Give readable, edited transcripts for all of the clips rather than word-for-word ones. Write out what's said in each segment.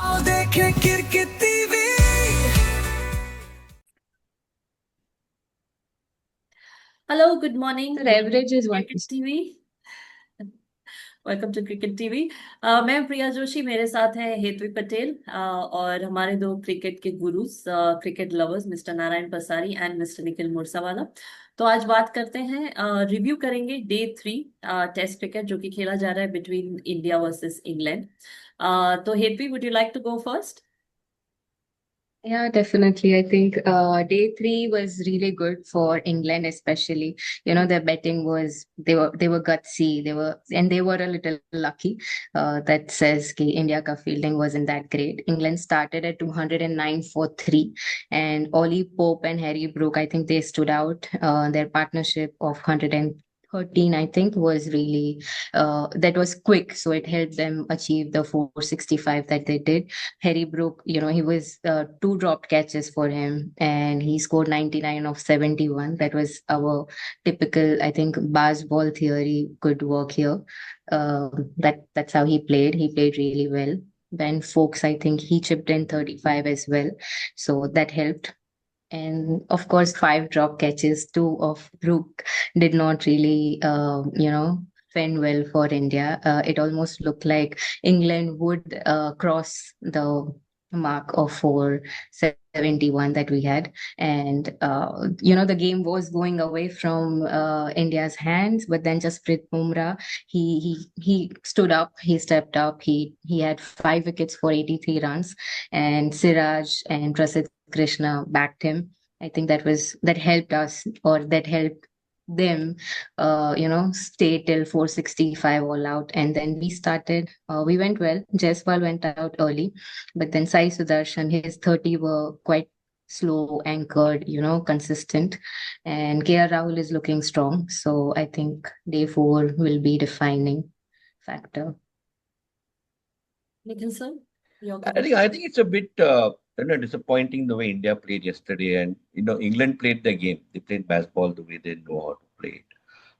आओ देखें cricket TV. Hello, good morning. Sir, Welcome average is to one. Cricket TV. Welcome to cricket TV. मैं प्रिया जोशी, मेरे साथ हैं हेतवी पटेल और हमारे दो क्रिकेट के gurus, cricket lovers, mister Narayan पसारी एंड मिस्टर निखिल मुरसावाला। तो आज बात करते हैं, रिव्यू करेंगे डे 3 टेस्ट क्रिकेट जो कि खेला जा रहा है बिटवीन इंडिया वर्सेस इंग्लैंड। तो Hetvi, would you like to go first? Yeah, definitely. I think day three was really good for England, especially. Their betting was they were gutsy. They were a little lucky. That says कि India ka fielding wasn't that great. England started at 209 for three, and Ollie Pope and Harry Brook, I think they stood out. Their partnership of 113, I think, was really that was quick, so it helped them achieve the 465 that they did. Harry Brook, he was two dropped catches for him, and he scored 99 of 71. That was our typical, I think, Baz ball theory. Good work here. That's how he played. He played really well. Ben Folks, I think he chipped in 35 as well, so that helped. And of course, five drop catches. Two of Brook did not really, fend well for India. It almost looked like England would cross the mark of 471 that we had. And, the game was going away from India's hands, but then just Bumrah, he stood up, he stepped up, he had 5 wickets for 83 runs, and Siraj and Prasidh Krishna backed him. I think that helped us, or that helped them, stay till 465 all out. And then we started, we went well. Jaiswal went out early, but then Sai Sudarshan, his 30 were quite slow, anchored, consistent. And KR Rahul is looking strong. So I think day four will be defining factor. Nikhil sir, your I comments? think I think it's a bit disappointing the way India played yesterday, and England played their game. They played basketball the way they know how to play it,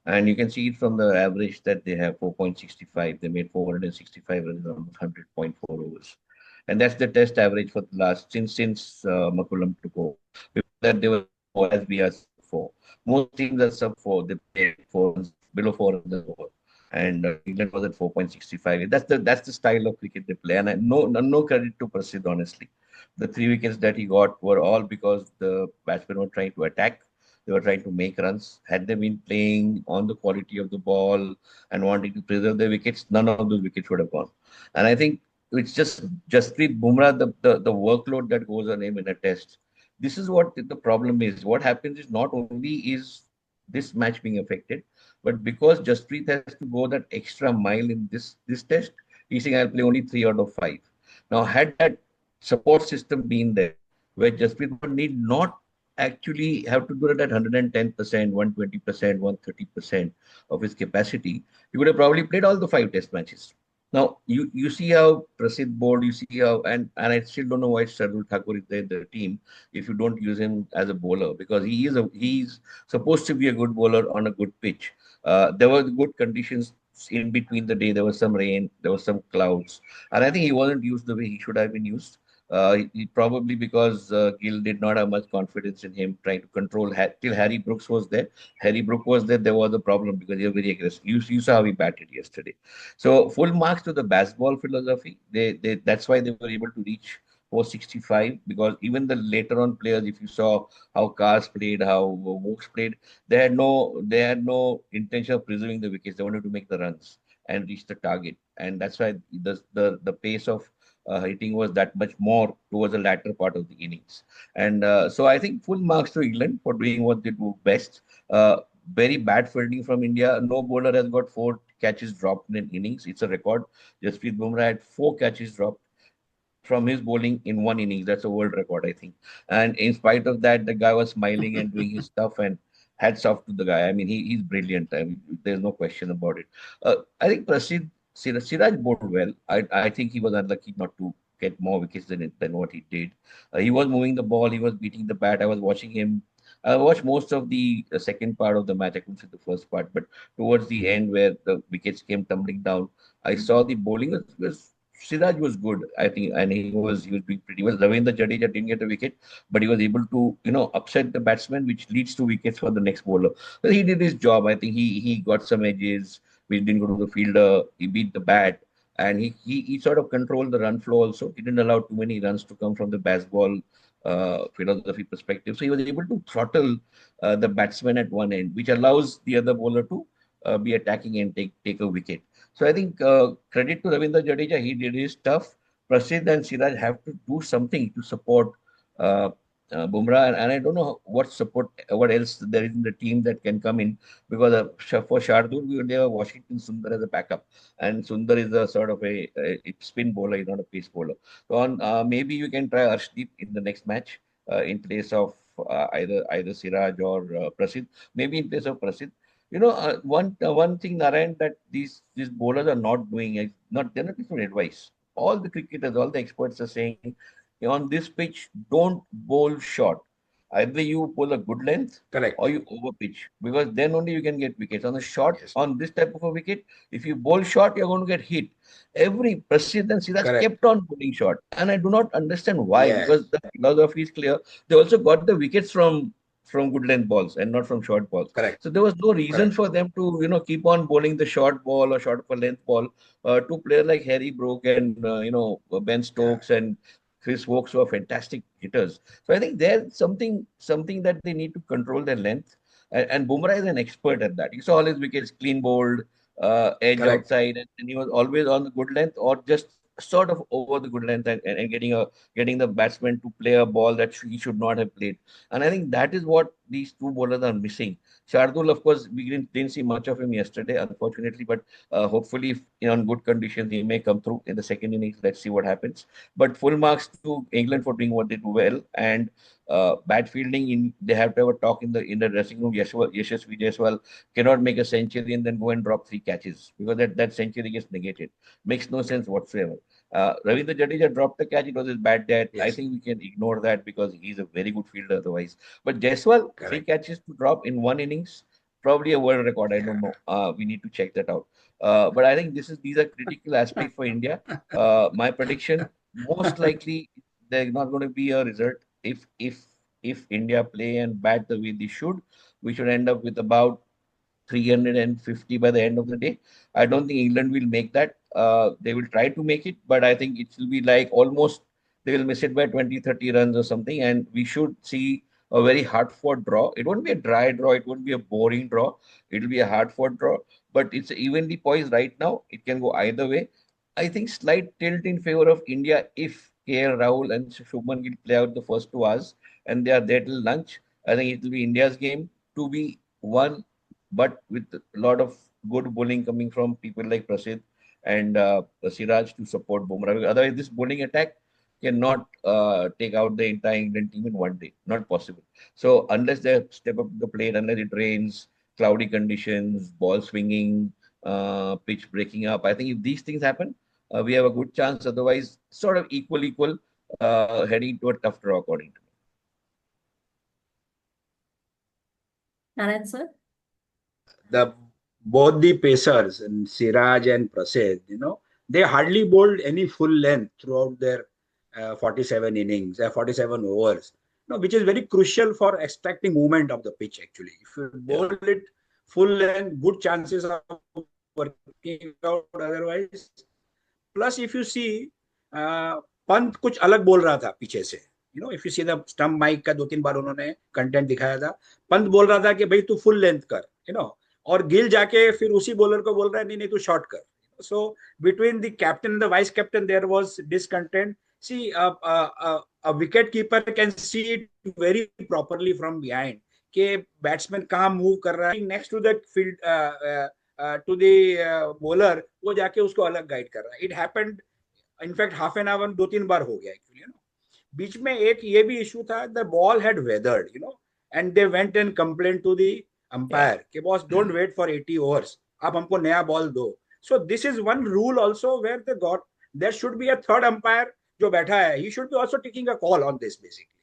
and you can see it from the average that they have 4.65. They made 465 runs on 100.4 overs, and that's the test average for the last since McCullum took over. Before that, they were four, as we are four. Most teams are sub four. They play four runs, below 4 runs an over, and England was at 4.65. That's the style of cricket they play, and no credit to Prasidh, honestly. The 3 wickets that he got were all because the batsmen were trying to attack. They were trying to make runs. Had they been playing on the quality of the ball and wanting to preserve their wickets, none of those wickets would have gone. And I think it's just Jasprit Bumrah, the workload that goes on him in a test. This is what the problem is. What happens is not only is this match being affected, but because Jasprit has to go that extra mile in this test, he's saying I'll play only 3 out of 5. Now, had that support system been there, where Jasprit need not actually have to do it at 110%, 120%, 130% of his capacity, he would have probably played all the 5 test matches. Now you see how Prasidh bowled, you see how and I still don't know why Shardul Thakur is there in the team if you don't use him as a bowler, because he's supposed to be a good bowler on a good pitch. There were good conditions in between the day. There was some rain, there was some clouds, and I think he wasn't used the way he should have been used. Probably because Gill did not have much confidence in him trying to control till Harry Brooks was there. Harry Brook was there. There was a problem because he was very aggressive. You saw how he batted yesterday. So full marks to the baseball philosophy. That's why they were able to reach 465, because even the later on players, if you saw how Cars played, how Wokes played, they had no intention of preserving the wickets. They wanted to make the runs and reach the target, and that's why the pace of hitting was that much more towards the latter part of the innings. And so I think full marks to England for doing what they do best. Very bad fielding from India. No bowler has got 4 catches dropped in an innings. It's a record. Jasprit Bumrah had 4 catches dropped from his bowling in one innings. That's a world record, I think. And in spite of that, the guy was smiling and doing his stuff. And hats off to the guy. I mean, he's brilliant. I mean, there's no question about it. I think Siraj bowled well. I think he was unlucky not to get more wickets than what he did. He was moving the ball. He was beating the bat. I was watching him. I watched most of the second part of the match. I couldn't see the first part, but towards the end, where the wickets came tumbling down, I saw the bowling was Siraj was good, I think, and he was doing pretty well. Ravindra Jadeja didn't get a wicket, but he was able to upset the batsman, which leads to wickets for the next bowler. So he did his job. I think he got some edges which didn't go to the fielder. He beat the bat, and he sort of controlled the run flow also. He didn't allow too many runs to come from the baseball philosophy perspective. So he was able to throttle the batsman at one end, which allows the other bowler to be attacking and take a wicket. So I think credit to Ravindra Jadeja, he did his stuff. Prasidh and Siraj have to do something to support uh, Bumrah, and I don't know what support, what else there is in the team that can come in, because for Shardul we only have Washington Sundar as a backup, and Sundar is a sort of a spin bowler, he's not a pace bowler. So on maybe you can try Arshdeep in the next match in place of either Siraj or Prasidh, maybe in place of Prasidh. One thing, Narayan, that these bowlers are not doing is they're not giving advice. All the cricketers, all the experts are saying, on this pitch, don't bowl short. Either you bowl a good length Correct. or you over pitch, because then only you can get wickets. On the short, Yes. on this type of a wicket, if you bowl short, you're going to get hit. Every Prasidh and Siraj Correct. kept on bowling short, and I do not understand why, Yes. because the philosophy is clear. They also got the wickets from good length balls and not from short balls. Correct. So there was no reason Correct. for them to keep on bowling the short ball or short of a length ball to players like Harry Brook and Ben Yeah. Stokes and Chris Wokes, who are fantastic hitters. So I think there's something that they need to control their length, and Bumrah is an expert at that. You saw all his wickets clean bowled, edge Correct. outside, and he was always on the good length or just sort of over the good length, and getting the batsman to play a ball that he should not have played. And I think that is what these two bowlers are missing. Shardul, of course, we didn't see much of him yesterday, unfortunately, but hopefully, if on good conditions, he may come through in the second innings. Let's see what happens. But full marks to England for doing what they do well, and bad fielding. They have to have a talk in the dressing room. Yashasvi Jaiswal cannot make a century and then go and drop 3 catches, because that century gets negated. Makes no sense whatsoever. Ravindra Jadeja dropped the catch. It was his bad day. I Yes. think we can ignore that because he's a very good fielder otherwise. But Jaiswal, 3 catches to drop in one innings, probably a world record. I don't know. We need to check that out. But I think these are critical aspects for India. My prediction, most likely, there's not going to be a result if India play and bat the way they should. We should end up with about 350 by the end of the day. I don't think England will make that. They will try to make it, but I think it will be like almost they will miss it by 20, 30 runs or something. And we should see a very hard fought draw. It won't be a dry draw, it won't be a boring draw. It will be a hard fought draw, but it's evenly poised right now. It can go either way. I think slight tilt in favor of India if KL Rahul and Shubman Gill play out the first 2 hours and they are there till lunch. I think it will be India's game to be won, but with a lot of good bowling coming from people like Prasidh and Siraj to support Bumrah. Otherwise, this bowling attack cannot take out the entire England team in one day. Not possible. So unless they step up to the plate, unless it rains, cloudy conditions, ball swinging, pitch breaking up, I think if these things happen, we have a good chance. Otherwise, sort of equal, heading to a tough draw according to me. Narayan sir? The both the pacers and Siraj and Prasidh, they hardly bowled any full length throughout their 47 innings, 47 overs, which is very crucial for extracting movement of the pitch. Actually, if you bowl it full length, good chances of working out. Otherwise, plus if you see, Pant कुछ अलग बोल रहा था पीछे से. If you see the stump mic का 2-3 बार उन्होंने content दिखाया था. पंत बोल रहा था कि भाई तू फुल लेंथ कर, और गिल जाके फिर उसी बॉलर को बोल रहा है नहीं नहीं तू शॉर्ट कर. So between the captain and the vice captain there was discontent. See, a wicket keeper can see it very properly from behind कि बैट्समैन कहाँ मूव कर रहा है next to the field, to the bowler, वो जाके उसको अलग guide कर रहा है. It happened, in fact, half an hour 2-3 बार हो गया actually. बीच में एक ये भी इशू था, the ball had weathered, and they went and complained to the umpire कि boss don't wait for 80 overs, आप हमको नया बॉल दो. So this is one rule also where there should be a third umpire जो बैठा है, he should be also taking a call on this basically.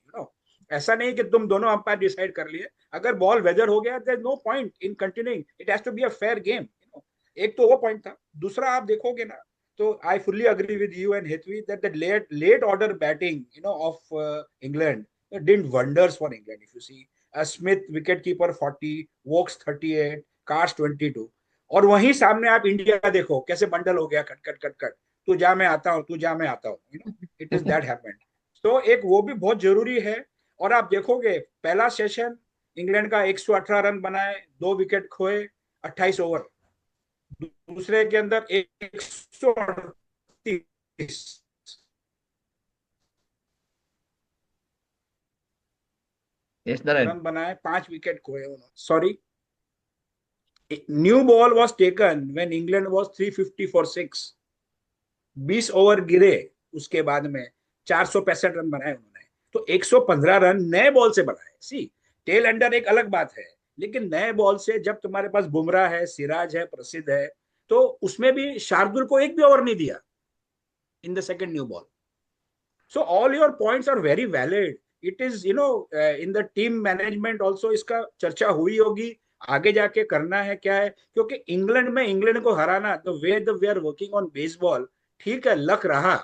ऐसा नहीं कि तुम दोनों अंपायर डिसाइड कर लिए. अगर बॉल वेदर हो गया, there's no point in continuing. It has to be a fair game. एक तो वो पॉइंट था. दूसरा आप देखोगे ना, So I fully agree with you and Hetvi that the late order batting, of England did wonders for England. If you see, Smith wicket keeper 40, Wokes 38, Cars 22, और वहीं सामने आप इंडिया देखो कैसे बंडल हो गया, कट कट कट कट, तू जा मैं आता हूँ, तू जा मैं आता हूँ, इट इज दैट हैपेंड. तो एक वो भी बहुत जरूरी है. और आप देखोगे पहला सेशन इंग्लैंड का 118 रन बनाए, 2 विकेट खोए, 28 ओवर. दूसरे के अंदर 138 Yes, Narayan. रन बनाए, 5 विकेट खोए उन्होंने. Sorry, new ball was taken when England was 350 for 6. 20 over गिरे, उसके बाद में 465 रन बनाए उन्होंने. तो 115 रन नए बॉल से बनाए. सी, टेल एंडर एक अलग बात है, लेकिन नए बॉल से जब तुम्हारे पास बुमराह है, सिराज है, प्रसिद्ध है, तो उसमें भी शार्दुल को एक भी ओवर नहीं दिया in the second new ball. So all your points are very valid. It is, in the team management also इसका चर्चा हुई होगी, आगे जाके करना है क्या है, क्योंकि इंग्लैंड में इंग्लैंड को हराना, the way we are working on baseball, ठीक है, लक रहा.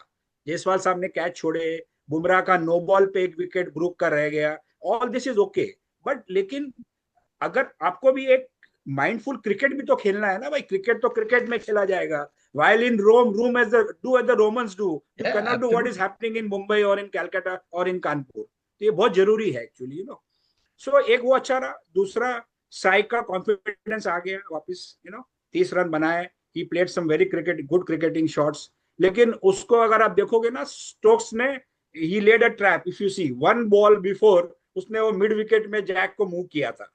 जायसवाल साहब ने कैच छोड़े, बुमराह का नो बॉल पे 1 विकेट ब्रूक का रह गया, all this is okay. But लेकिन अगर आपको भी एक माइंडफुल क्रिकेट भी तो खेलना है ना भाई. क्रिकेट तो क्रिकेट में खेला जाएगा. While in Rome as the Romans do. You Yeah, cannot do what is absolutely. happening in Mumbai or in Calcutta or in Kanpur. तो ये बहुत जरूरी है एक्चुअली, सो एक वो अच्छा रहा. दूसरा, साई का कॉन्फिडेंस आ गया वापस, 30 रन बनाए. He played some very good cricketing shots. लेकिन उसको अगर आप देखोगे ना, स्टोक्स ने, he laid a trap. If you see, 1 ball before उसने वो मिड विकेट में जैक को मूव किया था.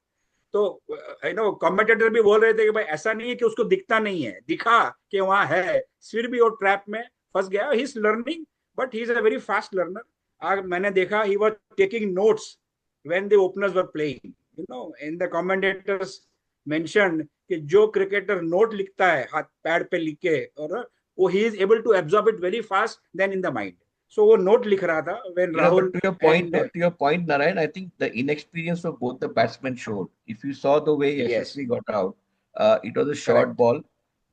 तो कमेंटेटर भी बोल रहे थे कि भाई ऐसा नहीं है कि उसको दिखता नहीं है, दिखा कि वहां है, फिर भी वो ट्रैप में फंस गया. He is learning, but he is a very fast learner. आज मैंने देखा, he was taking notes when the openers were playing. In the commentators mention कि जो क्रिकेटर नोट लिखता है हाथ पैड पे लिख के, और वो he is able to absorb it very fast then in the mind. So वो नोट लिख रहा था when But Rahul and. to your point, Narayan, I think the inexperience of both the batsmen showed. If you saw the way Yes, Yashasvi got out, it was a short correct. ball.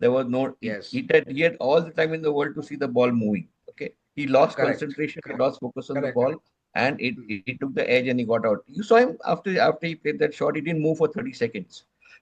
There was no, Yes, he had all the time in the world to see the ball moving. Okay. He lost correct, concentration, he correct, lost focus on the correct, ball, correct. and Hmm. it took the edge and he got out. You saw him after he played that shot, he didn't move for 30 seconds.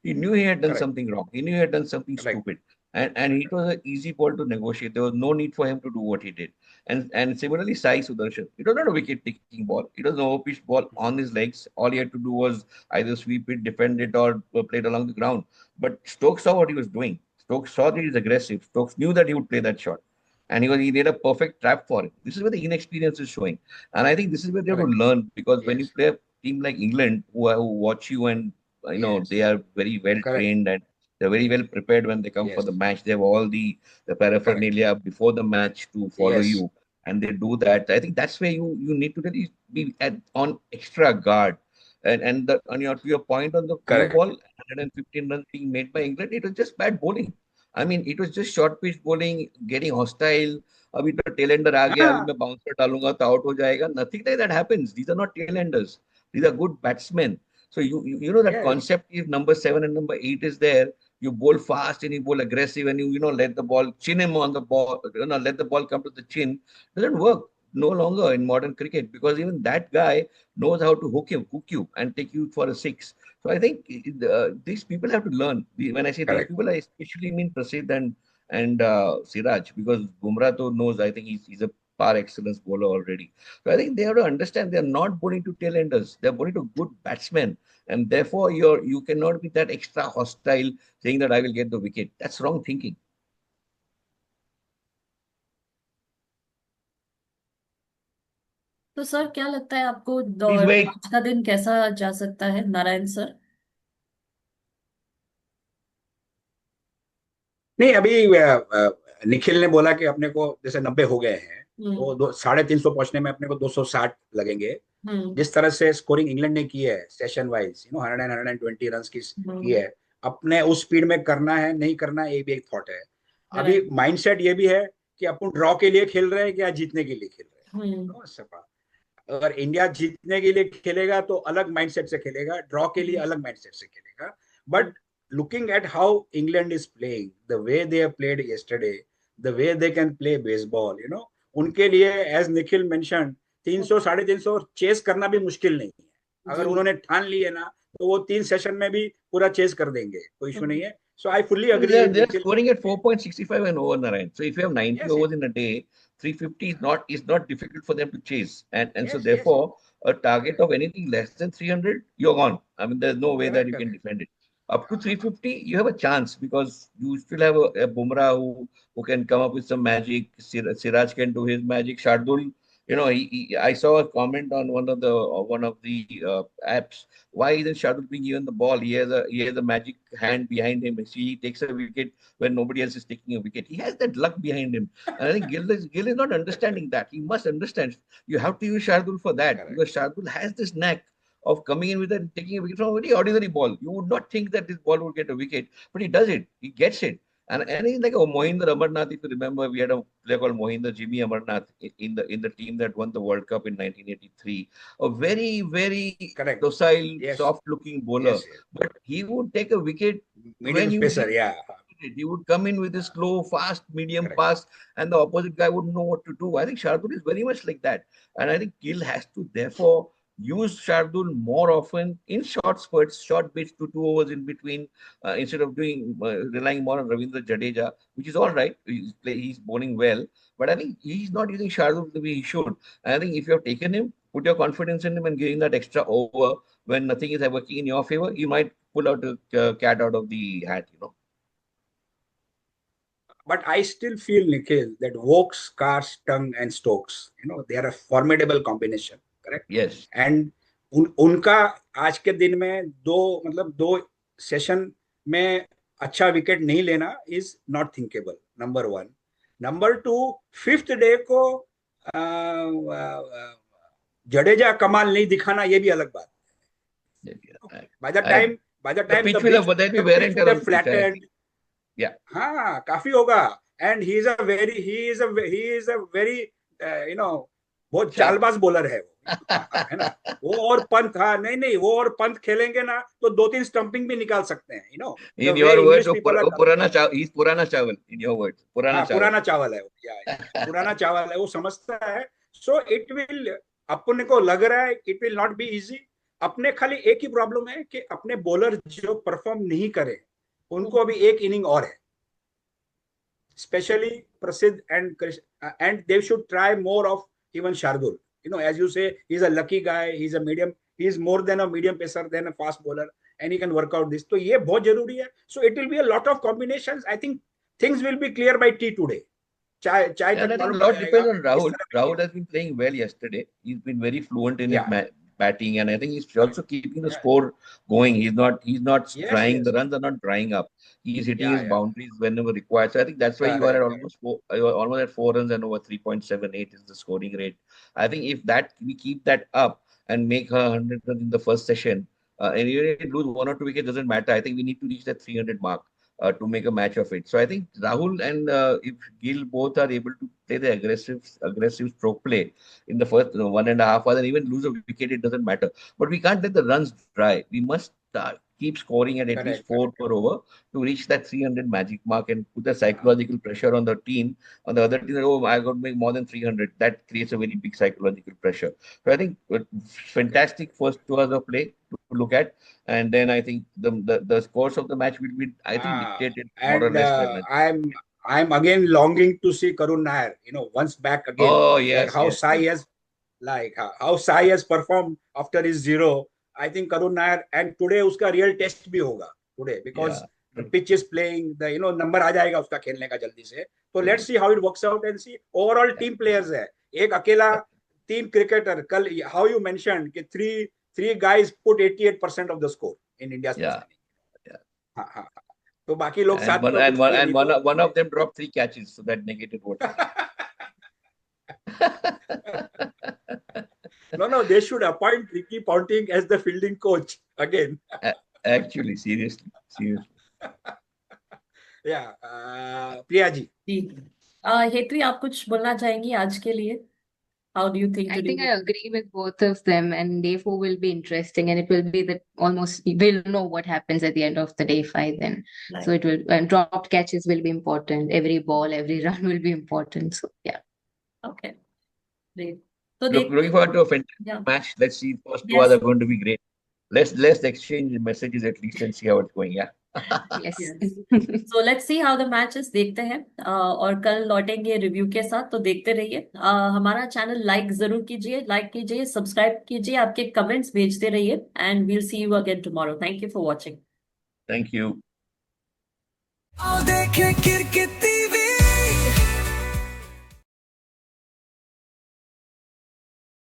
He knew he had done Correct, something wrong. He knew he had done something correct. stupid. And it was an easy ball to negotiate. There was no need for him to do what he did. And similarly, Sai Sudarshan. It was not a wicket taking ball. It was an over-pitched ball on his legs. All he had to do was either sweep it, defend it, or play it along the ground. But Stokes saw what he was doing. Stokes saw that he was aggressive. Stokes knew that he would play that shot. And he made a perfect trap for it. This is where the inexperience is showing. And I think this is where they have to Correct. learn, because when you Yes. play a team like England who watch you, and Yes. they are very well Correct. trained, and they're very well prepared when they come for the Yes. match. They have all the Correct. paraphernalia before the match to follow Yes. you, and they do that. I think that's where you need to really be on extra guard. And to your point on the new Correct. ball, 115 runs being made by England, it was just bad bowling. I mean, it was just short pitch bowling, getting hostile. अभी तो tell ender आ गया, अभी हाँ. मैं bouncer डालूंगा तो out हो जाएगा. Nothing like that happens. These are not tail enders. These are good batsmen. So you know that Yes. concept, if number 7 and number 8 is there, you bowl fast and you bowl aggressive, and you let the ball chin him on the ball, let the ball come to the chin. Doesn't work no longer in modern cricket, because even that guy knows how to hook you and take you for a six. So I think these people have to learn. When I say these Correct. people, I especially mean Prasid and Siraj, because Bumrah to knows, I think he's a par excellence bowler already. So I think they have to understand they are not bowling to tail enders. They're bowling to good batsmen, and therefore you cannot be that extra hostile, saying that I will get the wicket. That's wrong thinking. तो sir क्या लगता है आपको Please दौर wait. आज का दिन कैसा जा सकता है, नारायण सर? नहीं, अभी निखिल ने बोला कि अपने को जैसे 90 हो गए हैं, हम्म। तो 350 पहुंचने में अपने को 260 लगेंगे. हम्म। जिस तरह से स्कोरिंग इंग्लैंड ने की है सेशन वाइज, 120 रन की है, अपने उस स्पीड में करना है नहीं करना, ये भी एक थॉट है. अभी राइट। माइंडसेट ये भी है कि अपन ड्रॉ के लिए खेल रहे हैं क्या जीतने के लिए खेल रहे हैं. हम्म। अगर इंडिया जीतने के लिए खेलेगा तो अलग माइंडसेट से खेलेगा, ड्रॉ के लिए अलग माइंडसेट से खेलेगा. But looking at how England is playing, the way they have played yesterday, the way they can play baseball, उनके लिए एज निखिल मेंशन 300 350 चेस करना भी मुश्किल नहीं है. अगर जी. उन्होंने ठान लिए ना तो वो 3 सेशन में भी पूरा चेस कर देंगे, कोई इशू नहीं है. So I fully Well, agree with they're Nikhil. scoring at 4.65 and over, Narayan. So if you have 90 Yes, overs in a day, 350 is not difficult for them to chase. And so yes, yes. therefore a target of anything less than 300, you're gone. I mean, there's no way that Correct, you can correct. defend it. Up to 350, you have a chance because you still have a Bumrah who can come up with some magic. Siraj can do his magic. Shardul, I saw a comment on one of the apps. Why isn't Shardul being given the ball? He has a magic hand behind him. See, he takes a wicket when nobody else is taking a wicket. He has that luck behind him. And I think Gill is not understanding that. He must understand. You have to use Shardul for that Correct. because Shardul has this knack of coming in with it and taking a wicket from a very ordinary ball. You would not think that this ball would get a wicket, but he does it. He gets it. And he's like a Mohinder Amarnath. If you remember, we had a player called Mohinder Jimmy Amarnath in the team that won the World Cup in 1983. A very, very Correct. docile, Yes. soft-looking bowler. Yes, yes. But he would take a wicket Medium when you spacer, didn't yeah. expect it. He would come in with a slow, fast, medium Correct. pass, and the opposite guy wouldn't know what to do. I think Shardul is very much like that. And I think Gill has to therefore use Shardul more often in short spurts, short bits to 2 overs in between, instead of relying more on Ravindra Jadeja, which is all right. He's bowling well, but I think he's not using Shardul the way he should. And I think if you have taken him, put your confidence in him and give him that extra over when nothing is working in your favor, you might pull out a cat out of the hat. But I still feel, Nikhil, that Vokes, Cars, Tongue, and Stokes, they are a formidable combination. Correct? Yes. And उनका आज के दिन में दो session में अच्छा wicket नहीं लेना is not thinkable. Number one. Number two, fifth day को जडेजा कमाल नहीं दिखाना, ये भी अलग बात. By the time The pitch the will have, there'll be wear and pitch would tear on have the pitch. flattened. Yeah. हाँ, काफी होगा. And he is a very बहुत चालबाज बॉलर है वो. है ना. वो और पंत, हाँ, नहीं, वो और पंत खेलेंगे ना तो 2-3 स्टंपिंग भी निकाल सकते हैं. In your words, he's Purana Chawal. In your words, Purana Chawal. पुराना चावल है वो. पुराना चावल है वो, समझता है. सो इट विल, अपने को लग रहा है it will not be easy. अपने खाली एक ही प्रॉब्लम है कि अपने बॉलर जो परफॉर्म नहीं करे उनको अभी एक इनिंग और है, especially Prasidh and they should try more of even Shardul. As you say, he's a lucky guy. He's more than a medium pacer than a fast bowler, and he can work out this. So ये बहुत जरूरी है. So it will be a lot of combinations. I think things will be clear by tea today. चाय And I तक think a मालूम lot पड़ depends on जाएगा. Rahul. Rahul has been playing well yesterday. He's been very fluent in his batting, and I think he's also keeping the score going. He's not Yes, drying. yes. The runs are not drying up. He's hitting his Yeah. boundaries whenever required. So I think that's why you are at Correct. almost at 4 runs and over 3.78 is the scoring rate. I think if we keep that up and make her 100 runs in the first session, and even if we lose 1 or 2 wickets, doesn't matter. I think we need to reach that 300 mark to make a match of it. So I think Rahul and if Gill both are able to play the aggressive stroke play in the first 1.5 hours and even lose a wicket, it doesn't matter. But we can't let the runs dry. We must keep scoring at least 4 per over to reach that 300 magic mark and put the psychological pressure on the team, on the other team. That, oh, I got to make more than 300. That creates a very big psychological pressure. So I think fantastic first 2 hours of play to look at, and then I think the scores of the match will be, I think, dictated more or And less. I'm again longing to see Karun Nair, once back again. Oh yes, like how yes, Sai yes. how Sai has performed after his zero. I think Karun Nair, and today उसका real test भी होगा today because the pitch is playing, the number आ जाएगा उसका खेलने का जल्दी से. So let's see how it works out and see overall team players है. एक अकेला team cricketer, कल how you mentioned कि three guys put 88% of the score in India's first inning. हाँ. तो बाकी लोग साथ and one of them dropped 3 catches, so that negated what. No, they should appoint Ricky Ponting as the fielding coach again. Actually, seriously. Priya ji. जी. हेतवी, आप कुछ बोलना चाहेंगी आज के लिए? How do you think I today? think I agree with both of them, and day 4 will be interesting, and it will be that almost we'll know what happens at the end of the day 5 then. So Right. it will, and dropped catches will be important. Every ball, every run will be important. So yeah. Okay, great. So Looking forward to a fantastic yeah, match. Let's see. First two yes, are going to be great. Let's exchange messages at least and see how it's going. Yeah. Yes. yes. So let's see how the matches. देखते हैं और कल लौटेंगे review के साथ, तो देखते रहिए। हमारा चैनल लाइक जरूर कीजिए, सब्सक्राइब कीजिए, आपके कमेंट्स भेजते रहिए, and we'll see you again tomorrow. Thank you for watching. Thank you. आओ देखें क्रिकेट टीवी।